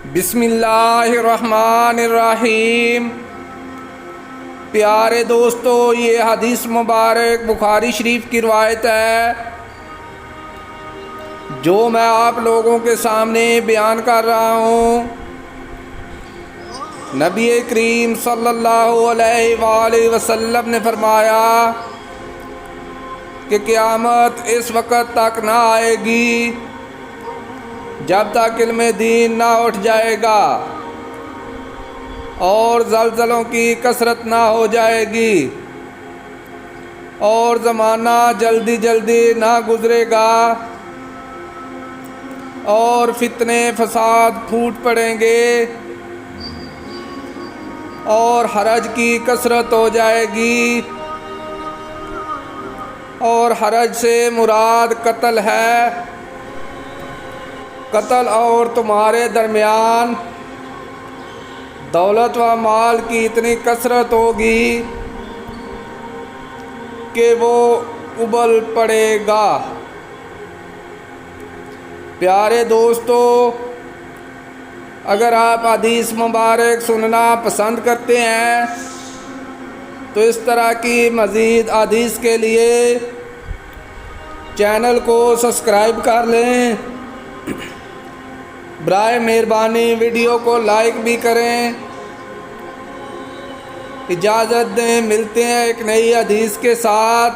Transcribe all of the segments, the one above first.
بسم اللہ الرحمن الرحیم۔ پیارے دوستو، یہ حدیث مبارک بخاری شریف کی روایت ہے جو میں آپ لوگوں کے سامنے بیان کر رہا ہوں۔ نبی کریم صلی اللہ علیہ وآلہ وسلم نے فرمایا کہ قیامت اس وقت تک نہ آئے گی جب تک علم دین نہ اٹھ جائے گا اور زلزلوں کی کثرت نہ ہو جائے گی اور زمانہ جلدی جلدی نہ گزرے گا اور فتنے فساد پھوٹ پڑیں گے اور حرج کی کثرت ہو جائے گی، اور حرج سے مراد قتل ہے۔ قتل اور تمہارے درمیان دولت و مال کی اتنی کثرت ہوگی کہ وہ ابل پڑے گا۔ پیارے دوستو، اگر آپ حدیث مبارک سننا پسند کرتے ہیں تو اس طرح کی مزید حدیث کے لیے چینل کو سبسکرائب کر لیں۔ برائے مہربانی ویڈیو کو لائک بھی کریں۔ اجازت دیں، ملتے ہیں ایک نئی حدیث کے ساتھ۔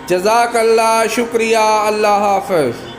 جزاک اللہ، شکریہ، اللہ حافظ۔